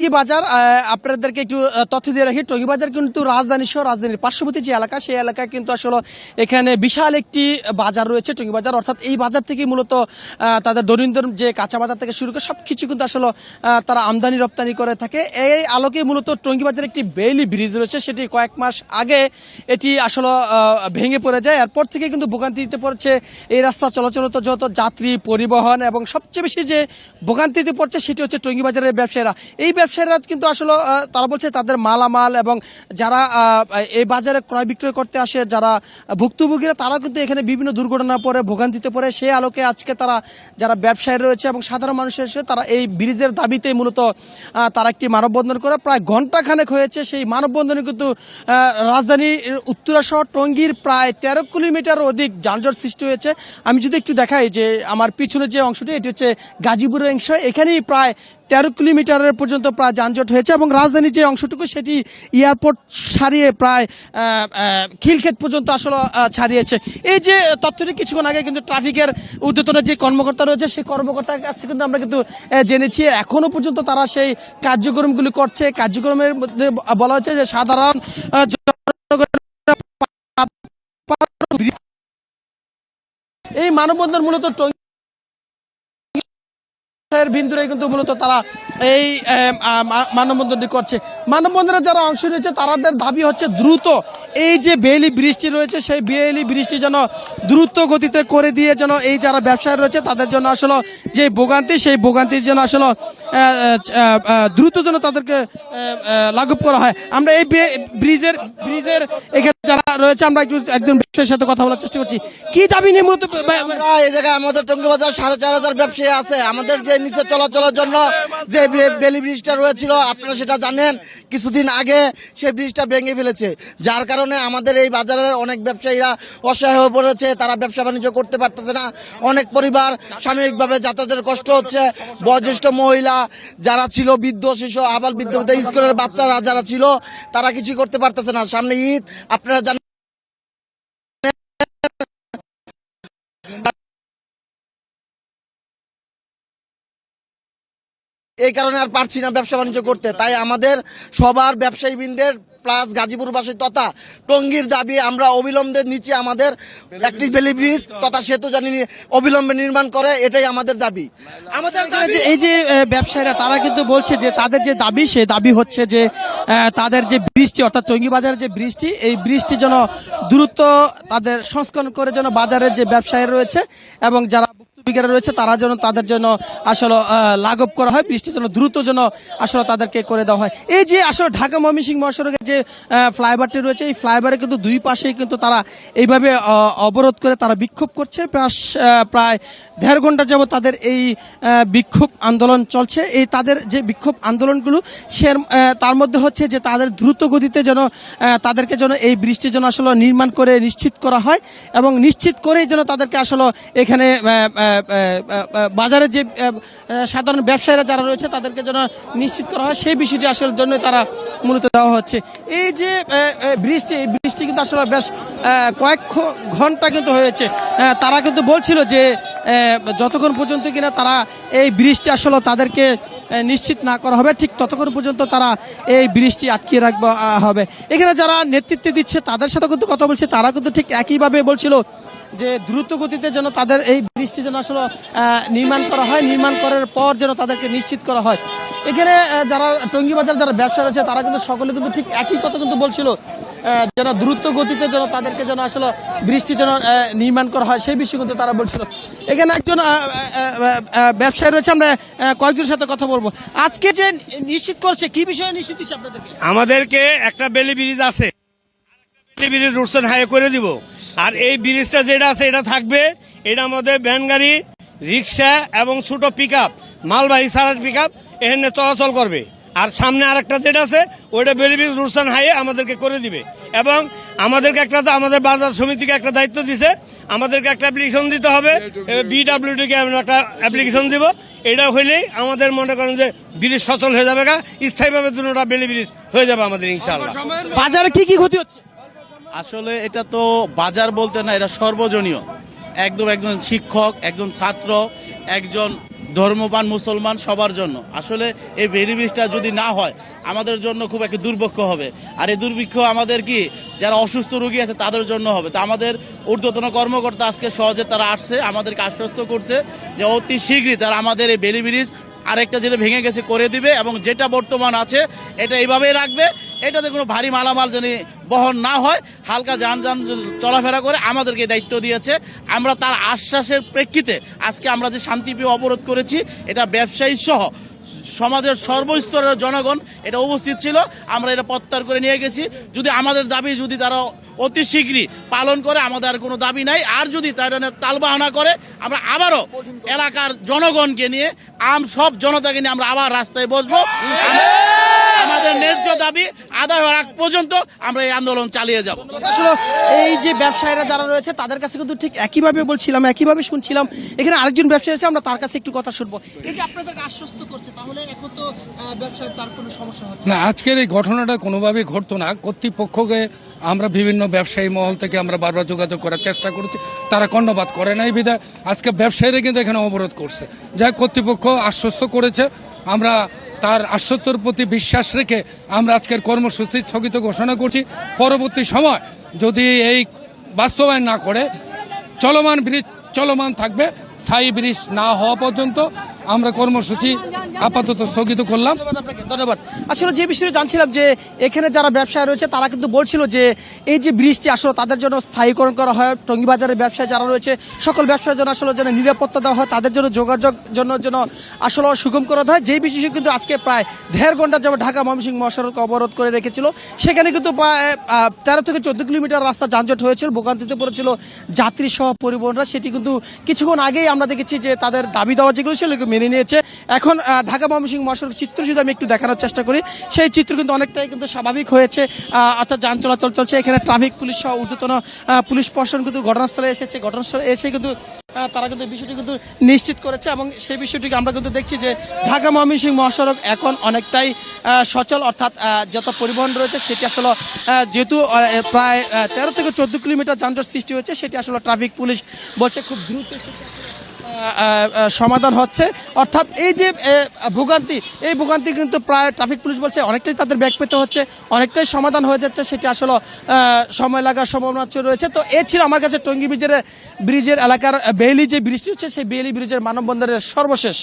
টঙ্গী বাজার আপনাদেরকে একটু তথ্য দিয়ে রাখি। টঙ্গী বাজার কিন্তু রাজধানী সহ রাজধানীর পার্শ্ববর্তী যে এলাকা, সেই এলাকায় কিন্তু আসলে এখানে বিশাল একটি বাজার রয়েছে টঙ্গী বাজার। অর্থাৎ এই বাজার থেকে মূলত তাদের দৈনন্দিন যে কাঁচা বাজার থেকে শুরু করে সব কিছু কিন্তু আসলে তারা আমদানি রপ্তানি করে থাকে। এই আলোকে মূলত টঙ্গী বাজারে একটি বেইলি ব্রিজ রয়েছে, সেটি কয়েক মাস আগে এটি আসলে ভেঙে পড়ে যায়। এরপর থেকে কিন্তু ভোগান্তিতে পড়ছে এই রাস্তা চলাচলত যত যাত্রী পরিবহন, এবং সবচেয়ে বেশি যে ভোগান্তিতে পড়ছে সেটি হচ্ছে টঙ্গী বাজারের ব্যবসায়ীরা। এই ব্যবসায়ীরা কিন্তু আসলে তারা বলছে তাদের মালামাল এবং যারা এই বাজারে ক্রয় বিক্রয় করতে আসে, যারা ভুক্তভোগীরা, তারা কিন্তু এখানে বিভিন্ন দুর্ঘটনা পড়ে, ভোগান্তিতে পড়ে। সেই আলোকে আজকে তারা যারা ব্যবসায়ী রয়েছে এবং সাধারণ মানুষের এসে তারা এই ব্রিজের দাবিতে মূলত তারা একটি মানববন্ধন করে প্রায় ঘণ্টাখানেক হয়েছে। সেই মানববন্ধনে কিন্তু রাজধানীর উত্তরা সহ টঙ্গীর প্রায় 13 কিলোমিটার অধিক যানজট সৃষ্টি হয়েছে। আমি যদি একটু দেখাই যে আমার পিছনে যে অংশটি, এটি হচ্ছে গাজীপুরের অংশ, এখানেই প্রায় 13 কিলোমিটারের পর্যন্ত প্রায় যানজট হয়েছে। এবং রাজধানীর যে অংশটুকু সেটি এয়ারপোর্ট ছাড়িয়ে প্রায় খিলক্ষেত পর্যন্ত আসলে ছাড়িয়েছে। এই যে তথ্যটি কিছুক্ষণ আগে কিন্তু ট্রাফিকের ঊর্ধ্বতন যে কর্মকর্তা রয়েছে, সেই কর্মকর্তার কাছে কিন্তু আমরা কিন্তু জেনেছি এখনো পর্যন্ত তারা সেই কার্যক্রমগুলি করছে। কার্যক্রমের মধ্যে বলা হচ্ছে যে সাধারণ এই মানববন্ধন মূলত বিন্দুরে কিন্তু মূলত তারা এই মানববন্ধনটি করছে। মানববন্ধনে যারা অংশ নিয়েছে তাদের দাবি হচ্ছে দ্রুত এই যে বেইলি ব্রিজটি রয়েছে, সেই বেইলি ব্রিজটি যেন দ্রুত গতিতে করে দিয়ে যেন এই যারা ব্যবসায়ী রয়েছে তাদের জন্য আসলে যে ভোগান্তি, সেই ভোগান্তির জন্য আসলে দ্রুত যেন তাদেরকে লাঘব করা হয়। আমরা এই ব্রিজের এখানে যারা রয়েছে আমরা একজন ব্যবসায়ীর সাথে কথা বলার চেষ্টা করছি। কি দাবি নিয়ে মূলত এই জায়গায় আমাদের টঙ্গী বাজার 4,500 ব্যবসায়ী আছে। আমাদের যে নিচে চলাচলের জন্য যে বেইলি ব্রিজটা রয়েছিল, আপনারা সেটা জানেন, কিছুদিন আগে সেই ব্রিজটা ভেঙে ফেলেছে, যার কারণে আমাদের এই বাজারের অনেক ব্যবসায়ীরা অসহায় হয়ে পড়েছে। তারা ব্যবসা বাণিজ্য করতে পারতেছে না। অনেক পরিবার সাময়িকভাবে যাতায়াতের কষ্ট হচ্ছে। বয়োজ্যেষ্ঠ মহিলা যারা ছিল, বৃদ্ধ শিশু, আবাল বৃদ্ধ, স্কুলের বাচ্চারা যারা ছিল, তারা কিছু করতে পারতেছে না। সামনে ঈদ, আপনারা জানেন এই কারণে আর পারছি না ব্যবসা বাণিজ্য করতে। তাই আমাদের সবার ব্যবসায়ী বৃন্দের প্লাস গাজীপুরবাসী তথা টঙ্গীর দাবি, আমরা অবিলম্বে নিচে আমাদের একটি বেইলি ব্রিজ তথা সেতু জানি অবিলম্বে নির্মাণ করে, এটাই আমাদের দাবি। আমাদের এই যে ব্যবসায়ীরা তারা কিন্তু বলছে যে তাদের যে দাবি, সেই দাবি হচ্ছে যে তাদের যে ব্রিজটি, অর্থাৎ টঙ্গী বাজারের যে ব্রিজটি, এই ব্রিজটি যেন দ্রুত তাদের সংস্করণ করে যেন বাজারের যে ব্যবসায়ী রয়েছে এবং যারা রয়েছে তারা যেন তাদের জন্য আসলে লাঘব করা হয়, বৃষ্টি যেন দ্রুত যেন আসলে তাদেরকে করে দেওয়া হয়। এই যে আসলে ঢাকা ময়মনসিংহ মহাসড়কের যে ফ্লাইওভারটি রয়েছে, এই ফ্লাইওভারে কিন্তু দুই পাশেই কিন্তু তারা এইভাবে অবরোধ করে তারা বিক্ষোভ করছে। প্রায় 1.5 ঘন্টা যাবত তাদের এই বিক্ষোভ আন্দোলন চলছে। এই তাদের যে বিক্ষোভ আন্দোলনগুলো তার মধ্যে হচ্ছে যে তাদের দ্রুত গতিতে যেন তাদেরকে যেন এই ব্রিজটি যেন আসলে নির্মাণ করে নিশ্চিত করা হয়, এবং নিশ্চিত করেই যেন তাদেরকে আসলে এখানে বাজারের যে সাধারণ ব্যবসায়ীরা যারা রয়েছে তাদেরকে যেন নিশ্চিত করা হয়, সেই বিষয়টি আসলে জন্য তারা মূলত দেওয়া হচ্ছে। এই যে ব্রিজটি কিন্তু আসলে বেশ কয়েক ঘন্টা কিন্তু হয়েছে। তারা কিন্তু বলছিল যে যতক্ষণ পর্যন্ত কিনা তারা এই ব্রিজটি আসলে তাদেরকে নিশ্চিত না করা হবে, ঠিক ততক্ষণ পর্যন্ত তারা এই ব্রিজটি আটকিয়ে রাখবা হবে। এখানে যারা নেতৃত্ব দিচ্ছে তাদের সাথে কিন্তু কথা বলছে, তারা কিন্তু ঠিক একইভাবে বলছিল যে দ্রুত গতিতে যেন তাদের এই ব্রিজটি যেন আসলে নির্মাণ করা হয়, নির্মাণ করার পর যেন তাদেরকে নিশ্চিত করা হয়। এখানে যারা টঙ্গী বাজার যারা ব্যবসা রয়েছে তারা কিন্তু সকলে কিন্তু ঠিক একই কথা কিন্তু বলছিল, যেন দ্রুত গতিতে যেন তাদেরকে যেন আসলে বৃষ্টি যেন নির্মাণ করা হয়, সেই বিষয়ে কিন্তু তারা বলছিল। এখানে একজন ব্যবসায়ী রয়েছে, আমরা কয়েকজনের সাথে কথা বলবো। আজকে যে নিশ্চিত করছে, কি বিষয়ে নিশ্চিত দিচ্ছে আপনাদেরকে? আমাদেরকে একটা বেইলি ব্রিজ আছে, বেইলি ব্রিজ রুটসন হাই করে দিব। আর এই ব্রিজটা যেটা আছে এটা থাকবে, এটা আমাদের ভ্যান গাড়ি, রিক্সা এবং ছোট পিক আপ, মালবাহী সারার পিক আপ এখানে চলাচল করবে। আর সামনে আরেকটা যেটা আছে ওইটা বেইলি ব্রিজ রুটসন হাই আমাদেরকে করে দিবে। এবং আমাদেরকে আমাদের বাজার সমিতিকে একটা দায়িত্ব দিছে, আমাদেরকে একটা অ্যাপ্লিকেশন দিতে হবে, বিডব্লিউডিকে আমরা একটা অ্যাপ্লিকেশন দিব। এটা হইলেই আমাদের মনে করেন যে ব্রিজ সচল হয়ে যাবে, স্থায়ীভাবে দুটোটা বেইলি ব্রিজ হয়ে যাবে আমাদের ইনশাআল্লাহ। বাজারে কি কি ক্ষতি হচ্ছে? আসলে এটা তো বাজার বলতে না, এটা সর্বজনীয়। একজন শিক্ষক, একজন ছাত্র, একজন ধর্মপান মুসলমান সবার জন্য। আসলে এই বেলি ব্রিজটা যদি না হয় আমাদের জন্য খুব একটা দুর্ভিক্ষ হবে, আর এই দুর্ভিক্ষ আমাদের কি যারা অসুস্থ রোগী আছে তাদের জন্য হবে। তা আমাদের ঊর্ধ্বতন কর্মকর্তা আজকে সহজে তারা আসছে, আমাদেরকে আশ্বস্ত করছে যে অতি শীঘ্রই তারা আমাদের এই বেলি ব্রিজ আরেকটা যেটা ভেঙে গেছে করে দিবে, এবং যেটা বর্তমান আছে এটা এইভাবেই রাখবে। এটাতে কোনো ভারী মালামাল যেন বহন না হয়, হালকা যানবাহন চলাফেরা করে আমাদেরকে দায়িত্ব দিয়েছে। আমরা তার আশ্বাসের প্রেক্ষিতে আজকে আমরা যে শান্তিপ্রিয় অবরোধ করেছি, এটা ব্যবসায়ী সহ সমাজের সর্বস্তরের জনগণ এটা উপস্থিত ছিল, আমরা এটা প্রত্যাহার করে নিয়ে গেছি। যদি আমাদের দাবি যদি তারা অতি শীঘ্রই পালন করে, আমাদের আর কোনো দাবি নাই। আর যদি তারা তালবাহানা করে, আমরা আবারও এলাকার জনগণকে নিয়ে সব জনতাকে নিয়ে আমরা আবার রাস্তায় বসবো। আমাদের ন্যায্য দাবি আদায় হওয়ার আগ পর্যন্ত আমরা এই আন্দোলন চালিয়ে যাব। আসলে এই যে ব্যবসায়ীরা যারা রয়েছে তাদের কাছে কিন্তু ঠিক একইভাবে বলছিলাম, একইভাবে শুনছিলাম। এখানে আরেকজন ব্যবসায়ী আছে, আমরা তার কাছে একটু কথা শুনবো। এই যে আপনাদেরকে আশ্বস্ত করছে, তাহলে এখন তো ব্যবসায় তার কোনো সমস্যা হচ্ছে না। আজকের এই ঘটনাটা কোনোভাবেই ঘটতো না। কর্তৃপক্ষকে আমরা বিভিন্ন ব্যবসায়ী মহল থেকে আমরা বারবার যোগাযোগ করার চেষ্টা করেছি, তারা কর্ণপাত করে নাই বিধায় আজকে ব্যবসায়ীরা কিন্তু এখানে অবরোধ করছে। যাই কর্তৃপক্ষ আশ্বস্ত করেছে, আমরা তার আশ্বস্তর প্রতি বিশ্বাস রেখে আমরা আজকের কর্মসূচি স্থগিত ঘোষণা করছি। পরবর্তী সময় যদি এই বাস্তবায়ন না করে চলমান ব্রিজ চলমান থাকবে, স্থায়ী ব্রিজ না হওয়া পর্যন্ত আমরা কর্মসূচি আপাতত স্থগিত করলাম। ধন্যবাদ আপনাকে, ধন্যবাদ। আসলে যে বিষয়ে জানছিলাম যে এখানে যারা ব্যবসায়ী রয়েছে তারা কিন্তু বলছিল যে এই যে ব্রিজটি আসলে তাদের জন্য স্থায়ীকরণ করা হয়, টঙ্গী বাজারের ব্যবসায়ী যারা রয়েছে সকল ব্যবসায়ের জন্য আসলে যেন নিরাপত্তা দেওয়া হয়, তাদের জন্য যোগাযোগ জন্য আসলে সুগম করা হয়। যেই বিষয়ে কিন্তু আজকে প্রায় 1.5 ঘন্টা যাবত ঢাকা ময়মনসিংহ মহাসড়ক অবরোধ করে রেখেছিল। সেখানে কিন্তু 13 থেকে 14 কিলোমিটার রাস্তা যানজট হয়েছিল, ভোগান্তিতে পড়েছিল যাত্রী সহ পরিবহনরা। সেটি কিন্তু কিছুক্ষণ আগেই আমরা দেখেছি যে তাদের দাবি দেওয়া যেগুলো ছিল মেনে নিয়েছে। এখন ঢাকা ময়মনসিংহ মহাসড়ক চিত্র যদি আমি একটু দেখানোর চেষ্টা করি, সেই চিত্র কিন্তু অনেকটাই কিন্তু স্বাভাবিক হয়েছে, অর্থাৎ যান চলাচল চলছে। এখানে ট্রাফিক পুলিশ সহ ঊর্ধ্বতন পুলিশ প্রশাসন কিন্তু ঘটনাস্থলে এসেছে, ঘটনাস্থলে এসে কিন্তু তারা কিন্তু বিষয়টি কিন্তু নিশ্চিত করেছে, এবং সেই বিষয়টিকে আমরা কিন্তু দেখছি যে ঢাকা ময়মনসিংহ মহাসড়ক এখন অনেকটাই সচল, অর্থাৎ যত পরিবহন রয়েছে সেটি আসলে যেহেতু প্রায় 13 থেকে 14 কিলোমিটার যানজট সৃষ্টি হয়েছে, সেটি আসলে ট্রাফিক পুলিশ বলছে খুব দ্রুত সমাধান হচ্ছে। অর্থাৎ এই যে ভোগান্তি কিন্তু প্রায় ট্রাফিক পুলিশ বলছে অনেকটাই তাদের ব্যাক পেতে হচ্ছে, অনেকটাই সমাধান হয়ে যাচ্ছে। সেটা আসলে সময় লাগার সম্ভাবনা রয়েছে। তো এ ছিল আমার কাছে টঙ্গী ব্রিজের এলাকার বেইলি যে ব্রিজটি হচ্ছে, সেই বেইলি ব্রিজের মানববন্ধনের সর্বশেষ